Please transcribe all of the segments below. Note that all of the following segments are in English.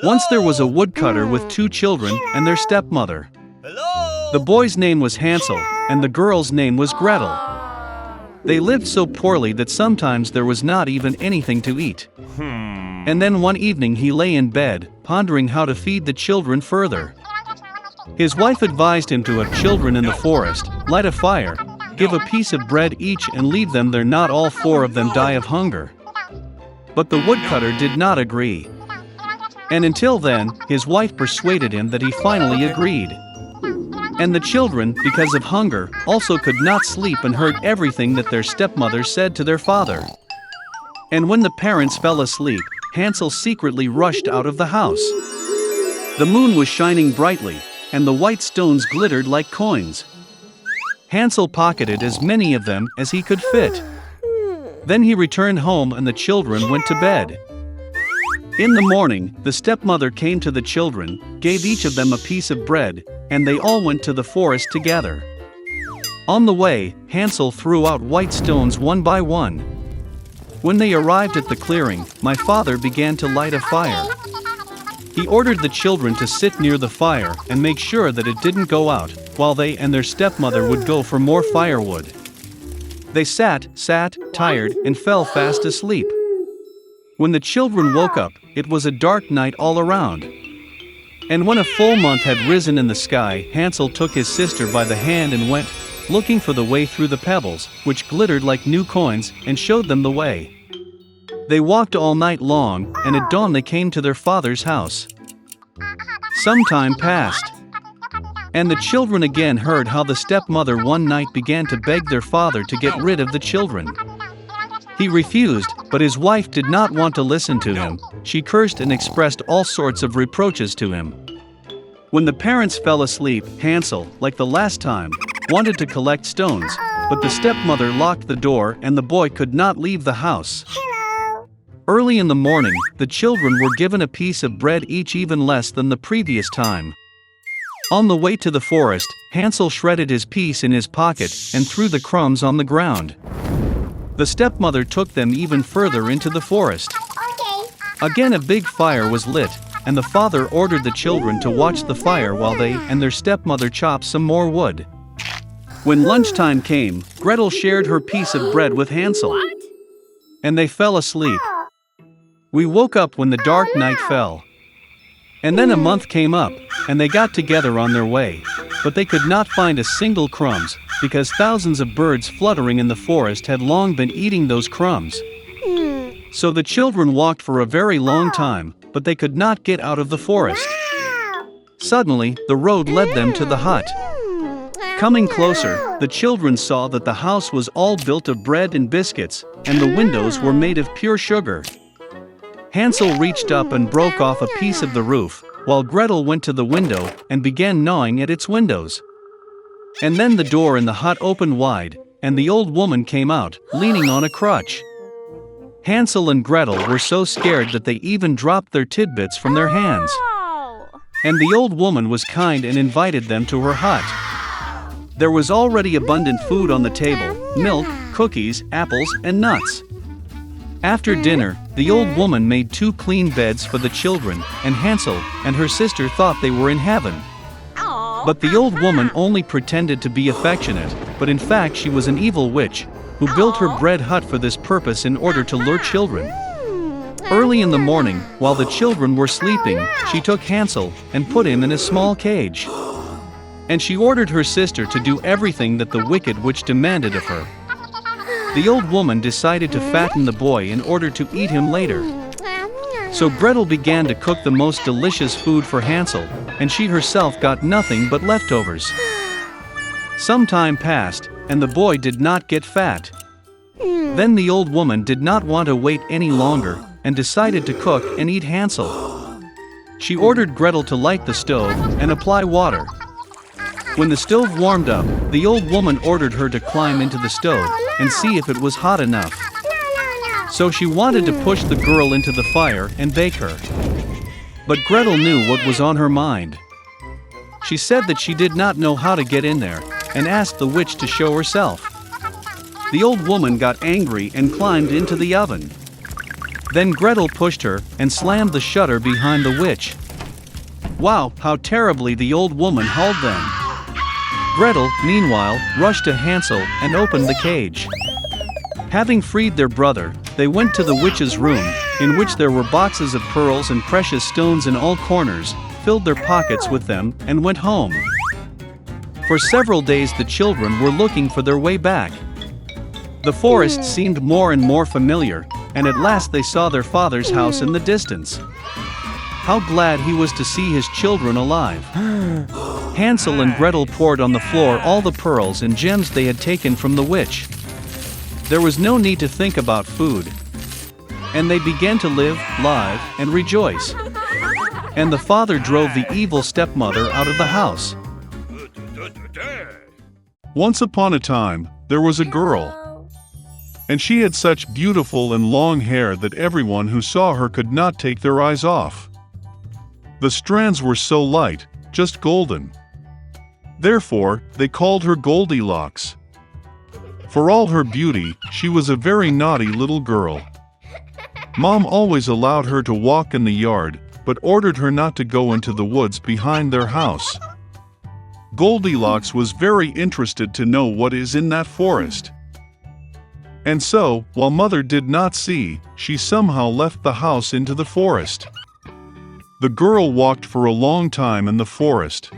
Once there was a woodcutter with two children and their stepmother. The boy's name was Hansel, and the girl's name was Gretel. They lived so poorly that sometimes there was not even anything to eat. And then one evening he lay in bed, pondering how to feed the children further. His wife advised him to have children in the forest, light a fire, give a piece of bread each and leave them there, not all four of them die of hunger. But the woodcutter did not agree. And until then, his wife persuaded him that he finally agreed. And the children, because of hunger, also could not sleep and heard everything that their stepmother said to their father. And when the parents fell asleep, Hansel secretly rushed out of the house. The moon was shining brightly, and the white stones glittered like coins. Hansel pocketed as many of them as he could fit. Then he returned home and the children went to bed. In the morning, the stepmother came to the children, gave each of them a piece of bread, and they all went to the forest together. On the way, Hansel threw out white stones one by one. When they arrived at the clearing, my father began to light a fire. He ordered the children to sit near the fire and make sure that it didn't go out, while they and their stepmother would go for more firewood. They sat, tired, and fell fast asleep. When the children woke up, it was a dark night all around. And when a full month had risen in the sky, Hansel took his sister by the hand and went, looking for the way through the pebbles, which glittered like new coins, and showed them the way. They walked all night long, and at dawn they came to their father's house. Some time passed, and the children again heard how the stepmother one night began to beg their father to get rid of the children. He refused, but his wife did not want to listen to him. She cursed and expressed all sorts of reproaches to him. When the parents fell asleep, Hansel, like the last time, wanted to collect stones, but the stepmother locked the door and the boy could not leave the house. Early in the morning, the children were given a piece of bread each, even less than the previous time. On the way to the forest, Hansel shredded his piece in his pocket and threw the crumbs on the ground. The stepmother took them even further into the forest. Again a big fire was lit, and the father ordered the children to watch the fire while they and their stepmother chopped some more wood. When lunchtime came, Gretel shared her piece of bread with Hansel. And they fell asleep. We woke up when the dark night fell. And then a month came up, and they got together on their way, but they could not find a single crumbs, because thousands of birds fluttering in the forest had long been eating those crumbs. So the children walked for a very long time, but they could not get out of the forest. Suddenly, the road led them to the hut. Coming closer, the children saw that the house was all built of bread and biscuits, and the windows were made of pure sugar. Hansel reached up and broke off a piece of the roof, while Gretel went to the window and began gnawing at its windows. And then the door in the hut opened wide, and the old woman came out, leaning on a crutch. Hansel and Gretel were so scared that they even dropped their tidbits from their hands. And the old woman was kind and invited them to her hut. There was already abundant food on the table: milk, cookies, apples, and nuts. After dinner, the old woman made 2 clean beds for the children, and Hansel and her sister thought they were in heaven. But the old woman only pretended to be affectionate, but in fact she was an evil witch, who built her bread hut for this purpose in order to lure children. Early in the morning, while the children were sleeping, she took Hansel and put him in a small cage. And she ordered her sister to do everything that the wicked witch demanded of her. The old woman decided to fatten the boy in order to eat him later. So Gretel began to cook the most delicious food for Hansel, and she herself got nothing but leftovers. Some time passed, and the boy did not get fat. Then the old woman did not want to wait any longer, and decided to cook and eat Hansel. She ordered Gretel to light the stove and apply water. When the stove warmed up, the old woman ordered her to climb into the stove and see if it was hot enough. So she wanted to push the girl into the fire and bake her. But Gretel knew what was on her mind. She said that she did not know how to get in there, and asked the witch to show herself. The old woman got angry and climbed into the oven. Then Gretel pushed her and slammed the shutter behind the witch. Wow, how terribly the old woman hauled them. Gretel, meanwhile, rushed to Hansel and opened the cage. Having freed their brother, they went to the witch's room, in which there were boxes of pearls and precious stones in all corners, filled their pockets with them, and went home. For several days the children were looking for their way back. The forest seemed more and more familiar, and at last they saw their father's house in the distance. How glad he was to see his children alive. Hansel and Gretel poured on the floor all the pearls and gems they had taken from the witch. There was no need to think about food. And they began to live, live, and rejoice. And the father drove the evil stepmother out of the house. Once upon a time, there was a girl. And she had such beautiful and long hair that everyone who saw her could not take their eyes off. The strands were so light, just golden. Therefore, they called her Goldilocks. For all her beauty, she was a very naughty little girl. Mom always allowed her to walk in the yard, but ordered her not to go into the woods behind their house. Goldilocks was very interested to know what is in that forest. And so, while Mother did not see, she somehow left the house into the forest. The girl walked for a long time in the forest.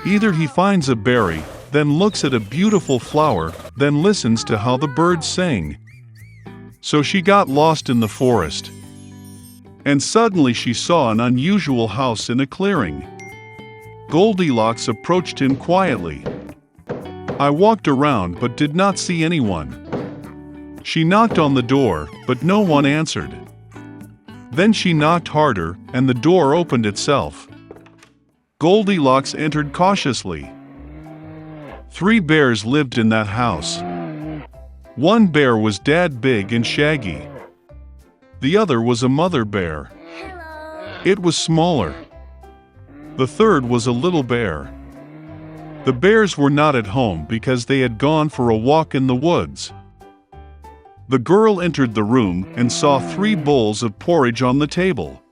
Either he finds a berry, then looks at a beautiful flower, then listens to how the birds sing. So she got lost in the forest. And suddenly she saw an unusual house in a clearing. Goldilocks approached him quietly. I walked around but did not see anyone. She knocked on the door, but no one answered. Then she knocked harder, and the door opened itself. Goldilocks entered cautiously. 3 bears lived in that house. One bear was dad big and shaggy. The other was a mother bear. It was smaller. The third was a little bear. The bears were not at home because they had gone for a walk in the woods. The girl entered the room and saw 3 bowls of porridge on the table.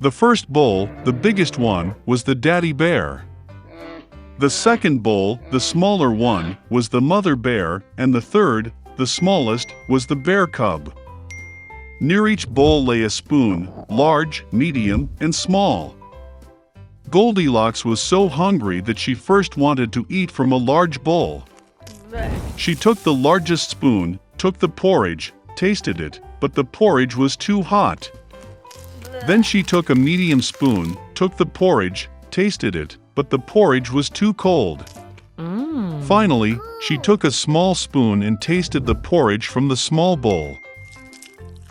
The first bowl, the biggest one, was the daddy bear. The second bowl, the smaller one, was the mother bear, and the third, the smallest, was the bear cub. Near each bowl lay a spoon, large, medium, and small. Goldilocks was so hungry that she first wanted to eat from a large bowl. She took the largest spoon, took the porridge, tasted it, but the porridge was too hot. Then she took a medium spoon, took the porridge, tasted it, but the porridge was too cold. Finally, she took a small spoon and tasted the porridge from the small bowl.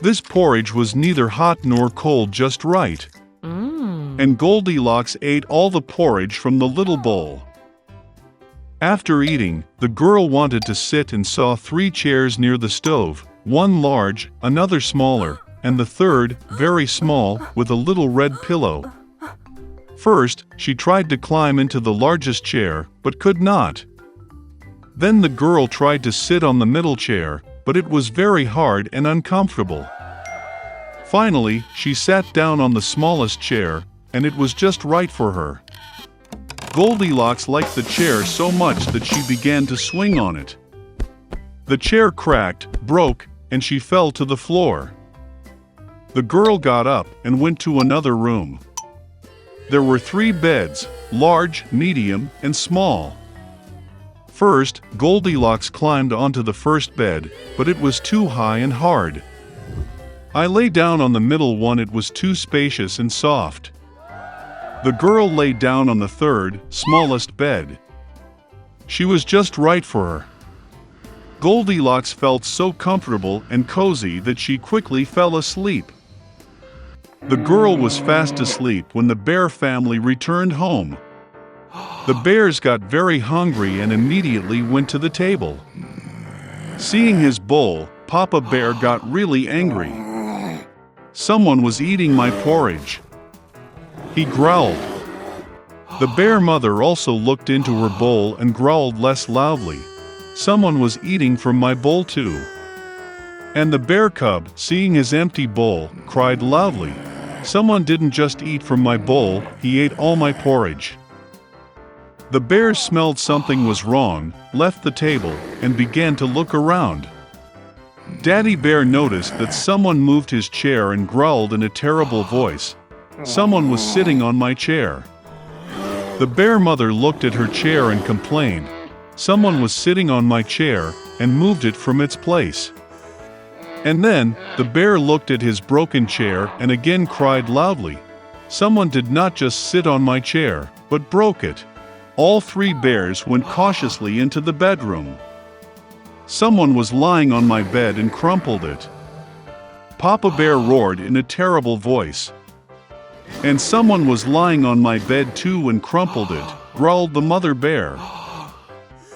This porridge was neither hot nor cold, just right. And Goldilocks ate all the porridge from the little bowl. After eating, the girl wanted to sit and saw 3 chairs near the stove, one large, another smaller, and the third, very small, with a little red pillow. First, she tried to climb into the largest chair, but could not. Then the girl tried to sit on the middle chair, but it was very hard and uncomfortable. Finally, she sat down on the smallest chair, and it was just right for her. Goldilocks liked the chair so much that she began to swing on it. The chair cracked, broke, and she fell to the floor. The girl got up and went to another room. There were 3 beds, large, medium, and small. First, Goldilocks climbed onto the first bed, but it was too high and hard. I lay down on the middle one, it was too spacious and soft. The girl lay down on the third, smallest bed. She was just right for her. Goldilocks felt so comfortable and cozy that she quickly fell asleep. The girl was fast asleep when the bear family returned home. The bears got very hungry and immediately went to the table. Seeing his bowl, Papa Bear got really angry. Someone was eating my porridge. He growled. The bear mother also looked into her bowl and growled less loudly. Someone was eating from my bowl too. And the bear cub, seeing his empty bowl, cried loudly, "Someone didn't just eat from my bowl, he ate all my porridge." The bear smelled something was wrong, left the table, and began to look around. Daddy Bear noticed that someone moved his chair and growled in a terrible voice, "Someone was sitting on my chair." The bear mother looked at her chair and complained, "Someone was sitting on my chair and moved it from its place." And then, the bear looked at his broken chair and again cried loudly, "Someone did not just sit on my chair, but broke it." All three bears went cautiously into the bedroom. "Someone was lying on my bed and crumpled it." Papa Bear roared in a terrible voice. "And someone was lying on my bed too and crumpled it," growled the mother bear.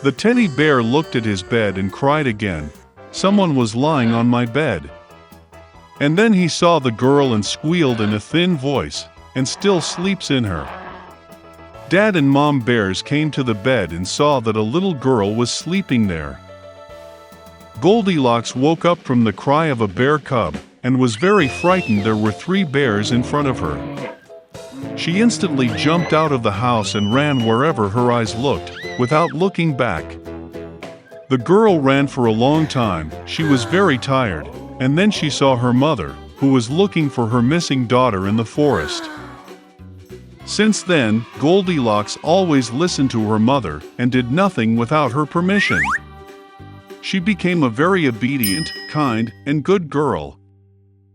The teddy bear looked at his bed and cried again, "Someone was lying on my bed." And then he saw the girl and squealed in a thin voice, "And still sleeps in her." Dad and Mom bears came to the bed and saw that a little girl was sleeping there. Goldilocks woke up from the cry of a bear cub, and was very frightened. There were 3 bears in front of her. She instantly jumped out of the house and ran wherever her eyes looked, without looking back. The girl ran for a long time, she was very tired, and then she saw her mother, who was looking for her missing daughter in the forest. Since then, Goldilocks always listened to her mother and did nothing without her permission. She became a very obedient, kind, and good girl.